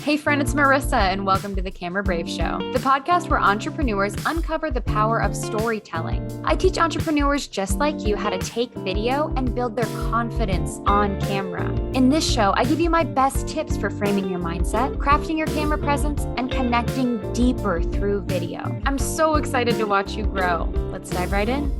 Hey friend, it's Marissa, and welcome to the Camera Brave Show, the podcast where entrepreneurs uncover the power of storytelling. I teach entrepreneurs just like you how to take video and build their confidence on camera. In this show, I give you my best tips for framing your mindset, crafting your camera presence, and connecting deeper through video. I'm so excited to watch you grow. Let's dive right in.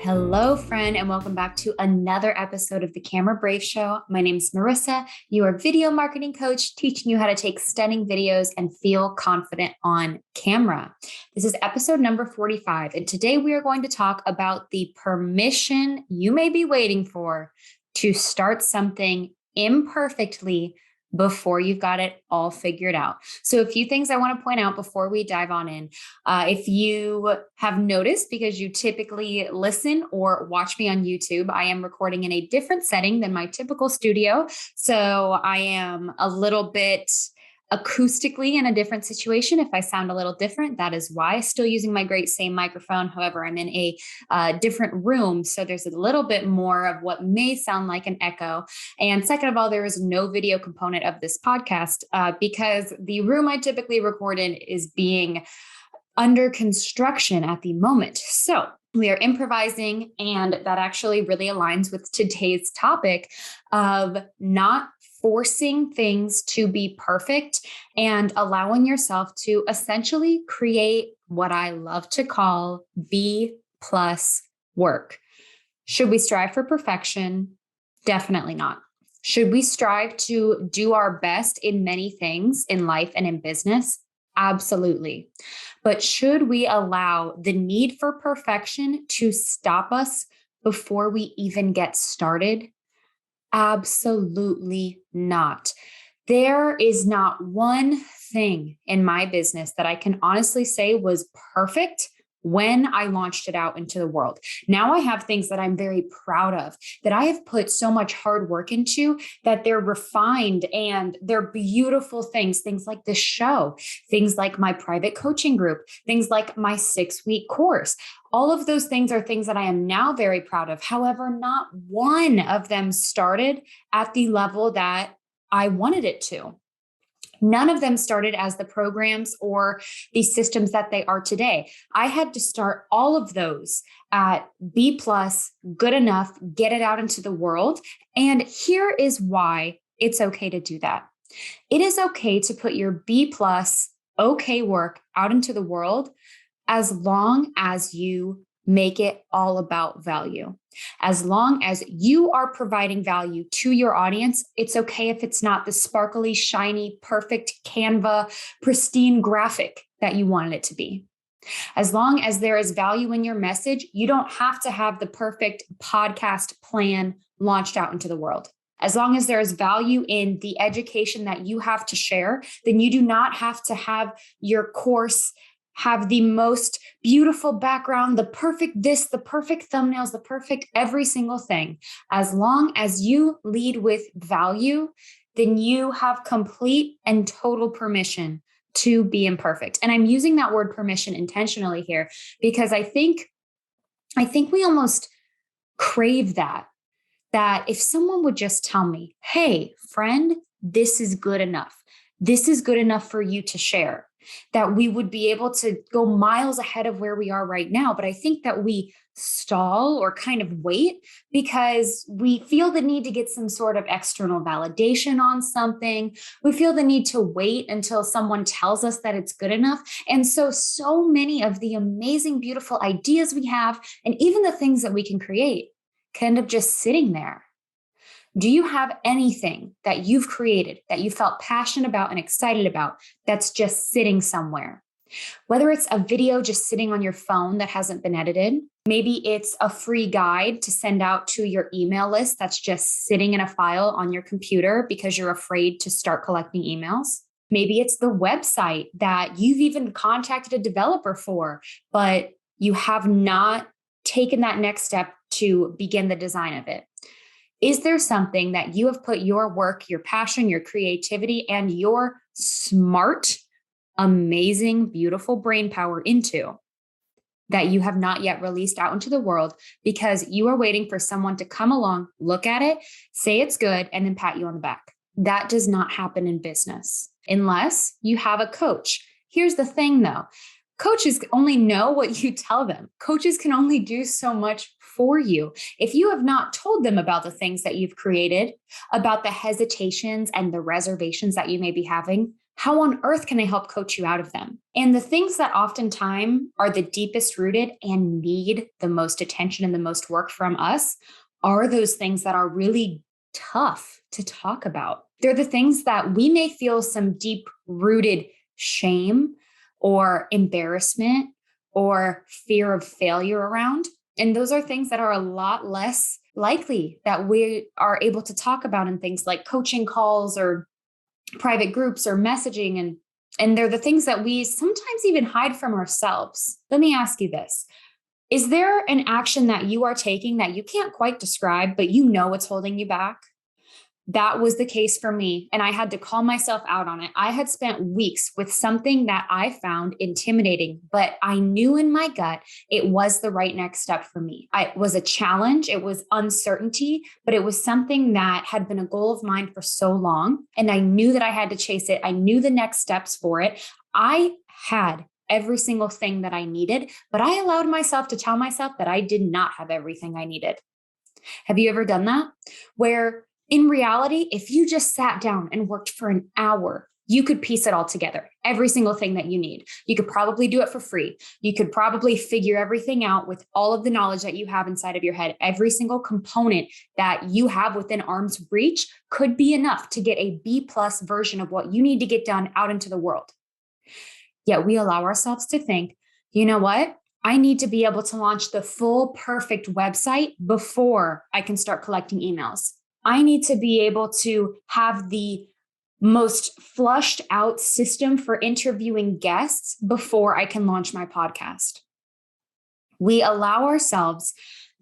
Hello, friend, and welcome back to another episode of the Camera Brave Show. My name is Marissa, your video marketing coach, teaching you how to take stunning videos and feel confident on camera. This is episode number 45, and today we are going to talk about the permission you may be waiting for to start something imperfectly before you've got it all figured out. So a few things I want to point out before we dive on in. If you have noticed, because you typically listen or watch me on YouTube, I am recording in a different setting than my typical studio. So I am a little bit acoustically in a different situation. If I sound a little different, that is why. Still using my great same microphone. However, I'm in a different room. So there's a little bit more of what may sound like an echo. And second of all, there is no video component of this podcast because the room I typically record in is being under construction at the moment. So we are improvising, and that actually really aligns with today's topic of not forcing things to be perfect and allowing yourself to essentially create what I love to call B+ work. Should we strive for perfection? Definitely not. Should we strive to do our best in many things in life and in business? Absolutely. But should we allow the need for perfection to stop us before we even get started? Absolutely not. There is not one thing in my business that I can honestly say was perfect when I launched it out into the world. Now I have things that I'm very proud of, that I have put so much hard work into, that they're refined and they're beautiful things like this show, things like my private coaching group, things like my 6-week course. All of those things are things that I am now very proud of. However, not one of them started at the level that I wanted it to. None of them started as the programs or the systems that they are today. I had to start all of those at B+, good enough, get it out into the world. And here is why it's okay to do that. It is okay to put your B+, okay work out into the world as long as you make it all about value. As long as you are providing value to your audience, it's okay if it's not the sparkly, shiny, perfect Canva, pristine graphic that you wanted it to be. As long as there is value in your message, you don't have to have the perfect podcast plan launched out into the world. As long as there is value in the education that you have to share, then you do not have to have your course have the most beautiful background, the perfect this, the perfect thumbnails, the perfect every single thing. As long as you lead with value, then you have complete and total permission to be imperfect. And I'm using that word permission intentionally here because I think we almost crave that if someone would just tell me, hey, friend, this is good enough. This is good enough for you to share, that we would be able to go miles ahead of where we are right now. But I think that we stall or kind of wait because we feel the need to get some sort of external validation on something. We feel the need to wait until someone tells us that it's good enough. And so many of the amazing, beautiful ideas we have, and even the things that we can create, can end up just sitting there. Do you have anything that you've created that you felt passionate about and excited about that's just sitting somewhere? Whether it's a video just sitting on your phone that hasn't been edited, maybe it's a free guide to send out to your email list that's just sitting in a file on your computer because you're afraid to start collecting emails. Maybe it's the website that you've even contacted a developer for, but you have not taken that next step to begin the design of it. Is there something that you have put your work, your passion, your creativity, and your smart, amazing, beautiful brain power into that you have not yet released out into the world because you are waiting for someone to come along, look at it, say it's good, and then pat you on the back? That does not happen in business unless you have a coach. Here's the thing though. Coaches only know what you tell them. Coaches can only do so much for you. If you have not told them about the things that you've created, about the hesitations and the reservations that you may be having, how on earth can they help coach you out of them? And the things that oftentimes are the deepest rooted and need the most attention and the most work from us are those things that are really tough to talk about. They're the things that we may feel some deep rooted shame or embarrassment or fear of failure around. And those are things that are a lot less likely that we are able to talk about in things like coaching calls or private groups or messaging. And they're the things that we sometimes even hide from ourselves. Let me ask you this. Is there an action that you are taking that you can't quite describe, but you know it's holding you back? That was the case for me, and I had to call myself out on it. I had spent weeks with something that I found intimidating, but I knew in my gut it was the right next step for me. It was a challenge, it was uncertainty, but it was something that had been a goal of mine for so long, and I knew that I had to chase it. I knew the next steps for it. I had every single thing that I needed, but I allowed myself to tell myself that I did not have everything I needed. Have you ever done that? Where in reality, if you just sat down and worked for an hour, you could piece it all together, every single thing that you need. You could probably do it for free. You could probably figure everything out with all of the knowledge that you have inside of your head. Every single component that you have within arm's reach could be enough to get a B+ version of what you need to get done out into the world. Yet we allow ourselves to think, you know what? I need to be able to launch the full perfect website before I can start collecting emails. I need to be able to have the most flushed out system for interviewing guests before I can launch my podcast. We allow ourselves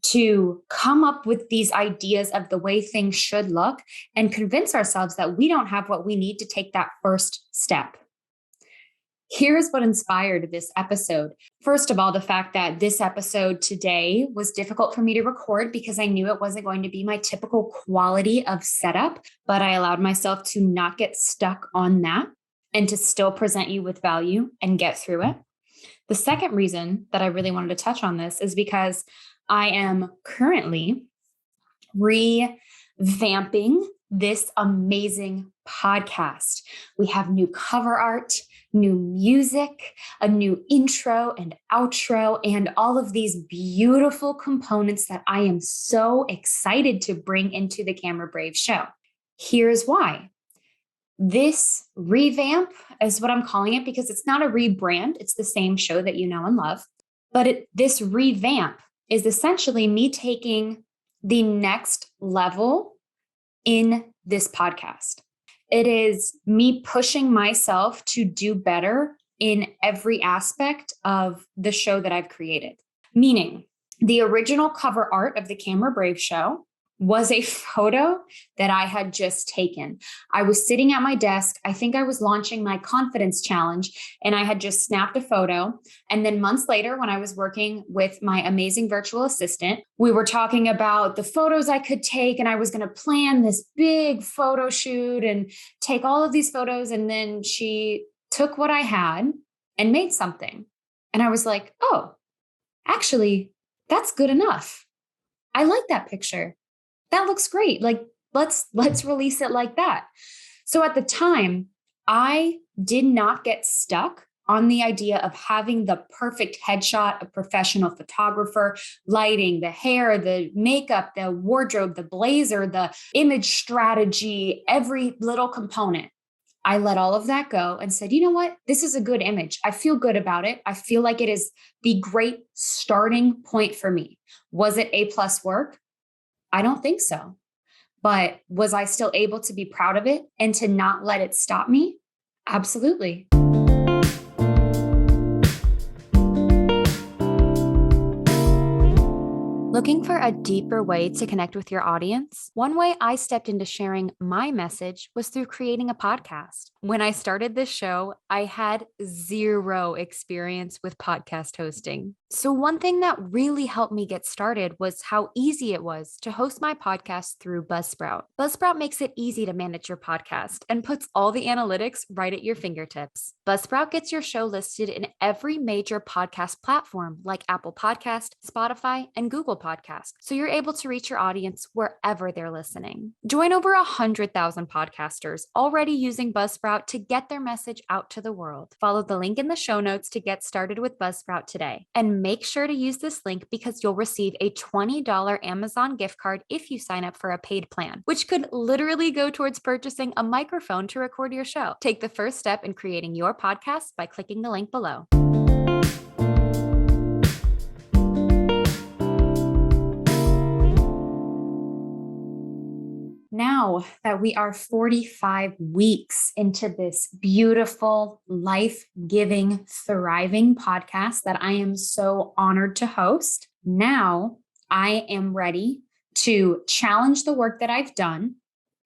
to come up with these ideas of the way things should look and convince ourselves that we don't have what we need to take that first step. Here's what inspired this episode. First of all, the fact that this episode today was difficult for me to record because I knew it wasn't going to be my typical quality of setup, but I allowed myself to not get stuck on that and to still present you with value and get through it. The second reason that I really wanted to touch on this is because I am currently revamping this amazing podcast. We have new cover art, new music, a new intro and outro, and all of these beautiful components that I am so excited to bring into the Camera Brave show. Here's why. This revamp is what I'm calling it because it's not a rebrand. It's the same show that you know and love. But this revamp is essentially me taking the next level in this podcast. It is me pushing myself to do better in every aspect of the show that I've created. Meaning, the original cover art of the Camera Brave show was a photo that I had just taken. I was sitting at my desk. I think I was launching my confidence challenge, and I had just snapped a photo. And then months later, when I was working with my amazing virtual assistant, we were talking about the photos I could take, and I was going to plan this big photo shoot and take all of these photos. And then she took what I had and made something. And I was like, oh, actually, that's good enough. I like that picture. That looks great. Like, let's release it like that. So at the time, I did not get stuck on the idea of having the perfect headshot, a professional photographer, lighting, the hair, the makeup, the wardrobe, the blazer, the image strategy, every little component. I let all of that go and said, you know what? This is a good image. I feel good about it. I feel like it is the great starting point for me. Was it A+ work? I don't think so. But was I still able to be proud of it and to not let it stop me? Absolutely. Looking for a deeper way to connect with your audience? One way I stepped into sharing my message was through creating a podcast. When I started this show, I had zero experience with podcast hosting. So, one thing that really helped me get started was how easy it was to host my podcast through Buzzsprout. Buzzsprout makes it easy to manage your podcast and puts all the analytics right at your fingertips. Buzzsprout gets your show listed in every major podcast platform like Apple Podcast, Spotify, and Google Podcast, so you're able to reach your audience wherever they're listening. Join over 100,000 podcasters already using Buzzsprout to get their message out to the world. Follow the link in the show notes to get started with Buzzsprout today. And make sure to use this link because you'll receive a $20 Amazon gift card if you sign up for a paid plan, which could literally go towards purchasing a microphone to record your show. Take the first step in creating your podcast by clicking the link below. Now that we are 45 weeks into this beautiful, life-giving, thriving podcast that I am so honored to host, now I am ready to challenge the work that I've done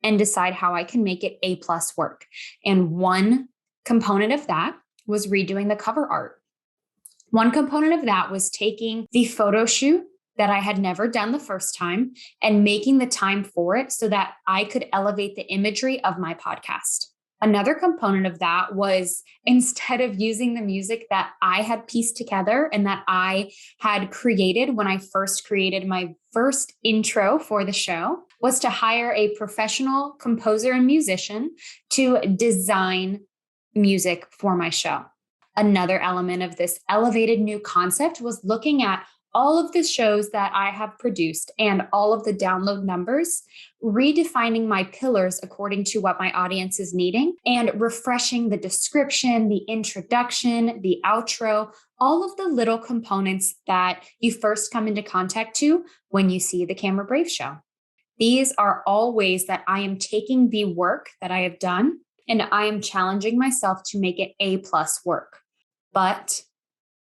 and decide how I can make it A+ work. And one component of that was redoing the cover art. One component of that was taking the photo shoot that I had never done the first time and making the time for it so that I could elevate the imagery of my podcast. Another component of that was, instead of using the music that I had pieced together and that I had created when I first created my first intro for the show, was to hire a professional composer and musician to design music for my show. Another element of this elevated new concept was looking at all of the shows that I have produced and all of the download numbers, redefining my pillars according to what my audience is needing, and refreshing the description, the introduction, the outro, all of the little components that you first come into contact to when you see the Camera Brave show. These are all ways that I am taking the work that I have done and I am challenging myself to make it A+ work. But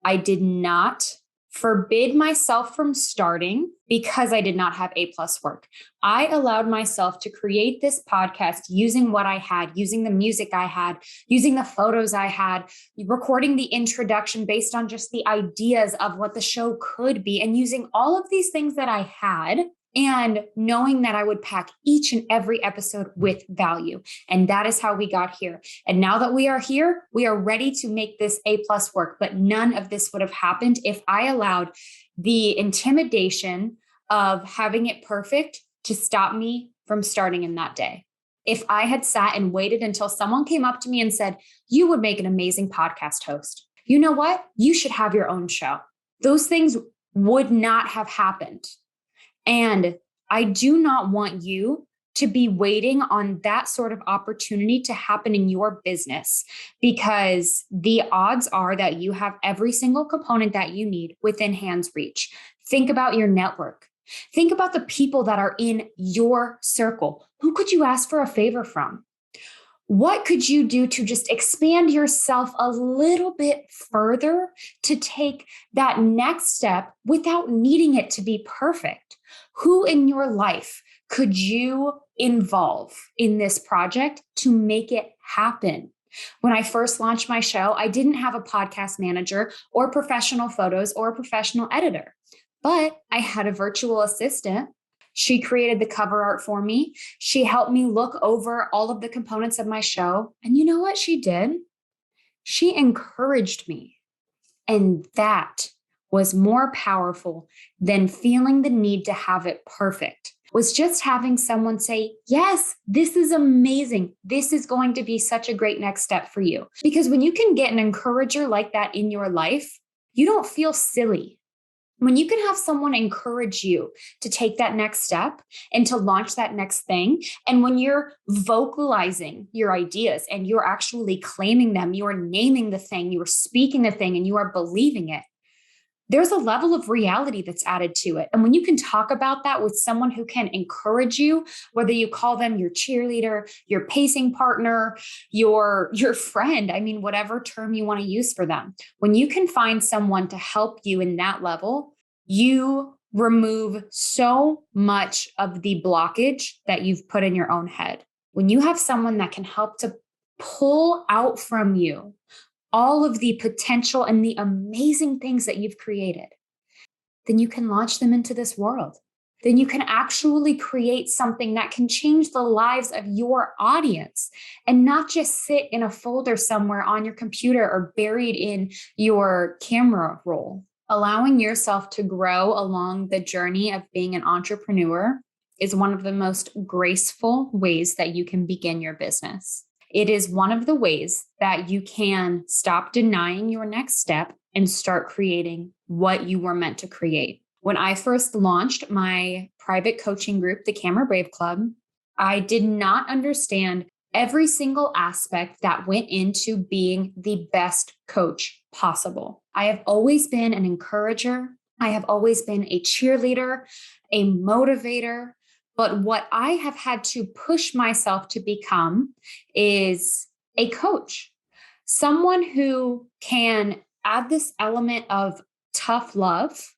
I did not forbid myself from starting because I did not have A+ work. I allowed myself to create this podcast using what I had, using the music I had, using the photos I had, recording the introduction based on just the ideas of what the show could be, and using all of these things that I had and knowing that I would pack each and every episode with value. And that is how we got here. And now that we are here, we are ready to make this A+ work. But none of this would have happened if I allowed the intimidation of having it perfect to stop me from starting in that day. If I had sat and waited until someone came up to me and said, "You would make an amazing podcast host. You know what? You should have your own show." Those things would not have happened. And I do not want you to be waiting on that sort of opportunity to happen in your business, because the odds are that you have every single component that you need within hand's reach. Think about your network. Think about the people that are in your circle. Who could you ask for a favor from? What could you do to just expand yourself a little bit further to take that next step without needing it to be perfect? Who in your life could you involve in this project to make it happen? When I first launched my show, I didn't have a podcast manager or professional photos or a professional editor, but I had a virtual assistant. She created the cover art for me. She helped me look over all of the components of my show. And you know what she did? She encouraged me. And that was more powerful than feeling the need to have it perfect. Was just having someone say, "Yes, this is amazing. This is going to be such a great next step for you." Because when you can get an encourager like that in your life, you don't feel silly. When you can have someone encourage you to take that next step and to launch that next thing, and when you're vocalizing your ideas and you're actually claiming them, you are naming the thing, you are speaking the thing, and you are believing it, there's a level of reality that's added to it. And when you can talk about that with someone who can encourage you, whether you call them your cheerleader, your pacing partner, your friend, I mean, whatever term you want to use for them, when you can find someone to help you in that level, you remove so much of the blockage that you've put in your own head. When you have someone that can help to pull out from you all of the potential and the amazing things that you've created, then you can launch them into this world. Then you can actually create something that can change the lives of your audience and not just sit in a folder somewhere on your computer or buried in your camera roll. Allowing yourself to grow along the journey of being an entrepreneur is one of the most graceful ways that you can begin your business. It is one of the ways that you can stop denying your next step and start creating what you were meant to create. When I first launched my private coaching group, the Camera Brave Club, I did not understand every single aspect that went into being the best coach possible. I have always been an encourager. I have always been a cheerleader, a motivator. But what I have had to push myself to become is a coach, someone who can add this element of tough love,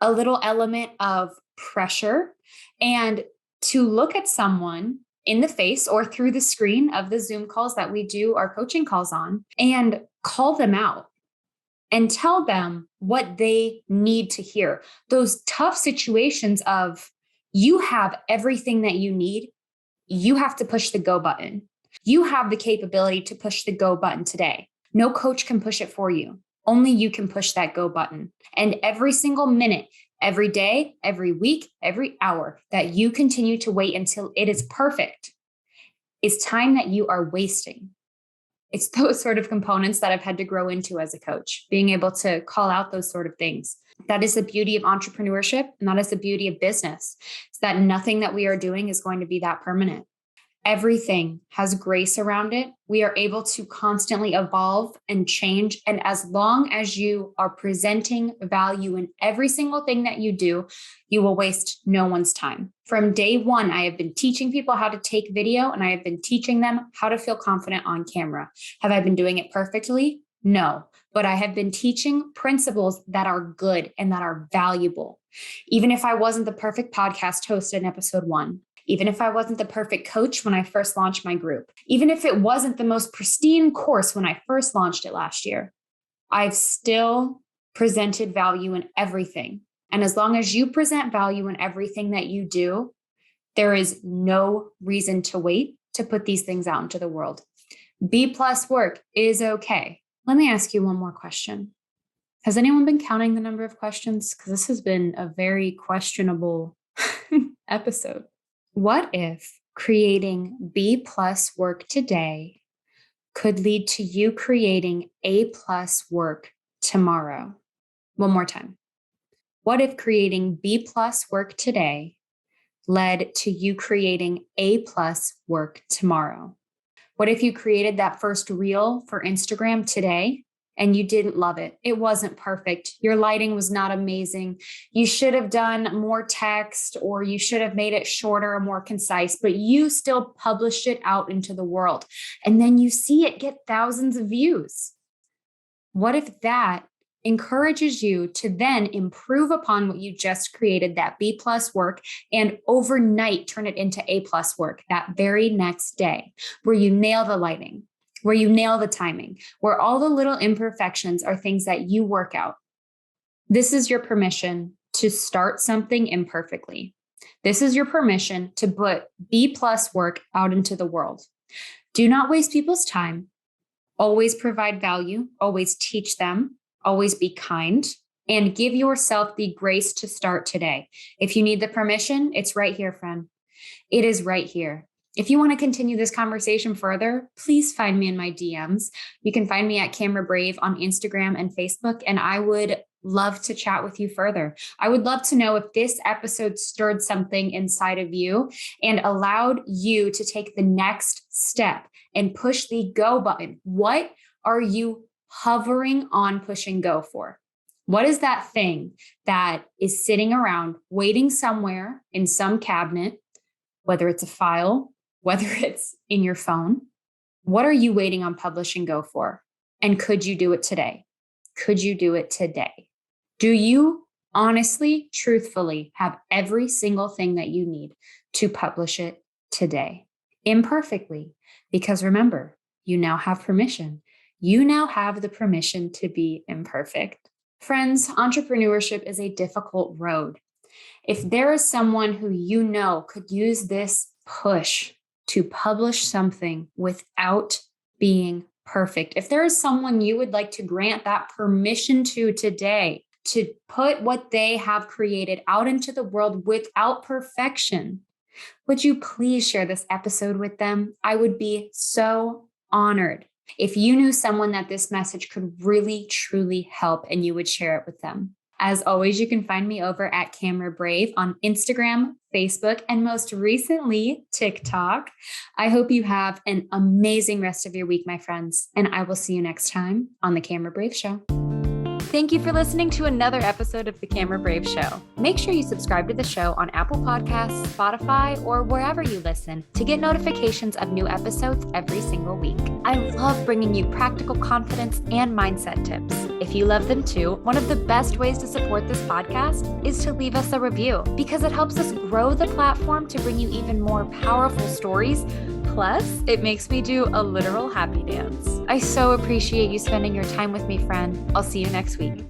a little element of pressure, and to look at someone in the face or through the screen of the Zoom calls that we do our coaching calls on and call them out and tell them what they need to hear. Those tough situations of you have everything that you need. You have to push the go button. You have the capability to push the go button today. No coach can push it for you. Only you can push that go button. And every single minute, every day, every week, every hour that you continue to wait until it is perfect is time that you are wasting. It's those sort of components that I've had to grow into as a coach, being able to call out those sort of things. That is the beauty of entrepreneurship, and that is the beauty of business. It's that nothing that we are doing is going to be that permanent. Everything has grace around it. We are able to constantly evolve and change. And as long as you are presenting value in every single thing that you do, you will waste no one's time. From day one, I have been teaching people how to take video, and I have been teaching them how to feel confident on camera. Have I been doing it perfectly? No, but I have been teaching principles that are good and that are valuable. Even if I wasn't the perfect podcast host in episode 1, even if I wasn't the perfect coach when I first launched my group, even if it wasn't the most pristine course when I first launched it last year, I've still presented value in everything. And as long as you present value in everything that you do, there is no reason to wait to put these things out into the world. B+ work is okay. Let me ask you one more question. Has anyone been counting the number of questions? Because this has been a very questionable episode. What if creating B+ work today could lead to you creating A+ work tomorrow? One more time. What if creating B+ work today led to you creating A+ work tomorrow? What if you created that first reel for Instagram today and you didn't love it? It wasn't perfect. Your lighting was not amazing. You should have done more text, or you should have made it shorter or more concise, but you still published it out into the world. And then you see it get thousands of views. What if that encourages you to then improve upon what you just created, that B+ work, and overnight turn it into A+ work that very next day, where you nail the lighting, where you nail the timing, where all the little imperfections are things that you work out. This is your permission to start something imperfectly. This is your permission to put B+ work out into the world. Do not waste people's time. Always provide value. Always teach them. Always be kind, and give yourself the grace to start today. If you need the permission, it's right here, friend. It is right here. If you want to continue this conversation further, please find me in my DMs. You can find me at Camera Brave on Instagram and Facebook, and I would love to chat with you further. I would love to know if this episode stirred something inside of you and allowed you to take the next step and push the go button. What are you hovering on pushing go for? What is that thing that is sitting around waiting somewhere in some cabinet, whether it's a file, whether it's in your phone? What are you waiting on publish and go for? And could you do it today? Could you do it today? Do you honestly, truthfully have every single thing that you need to publish it today? Imperfectly, because remember, you now have permission. you now have the permission to be imperfect. Friends, entrepreneurship is a difficult road. If there is someone who you know could use this push to publish something without being perfect, if there is someone you would like to grant that permission to today, to put what they have created out into the world without perfection, would you please share this episode with them? I would be so honored if you knew someone that this message could really, truly help and you would share it with them. As always, you can find me over at Camera Brave on Instagram, Facebook, and most recently, TikTok. I hope you have an amazing rest of your week, my friends, and I will see you next time on the Camera Brave Show. Thank you for listening to another episode of the Camera Brave Show. Make sure you subscribe to the show on Apple Podcasts, Spotify, or wherever you listen to get notifications of new episodes every single week. I love bringing you practical confidence and mindset tips. If you love them too, one of the best ways to support this podcast is to leave us a review because it helps us grow the platform to bring you even more powerful stories. Plus, it makes me do a literal happy dance. I so appreciate you spending your time with me, friend. I'll see you next week.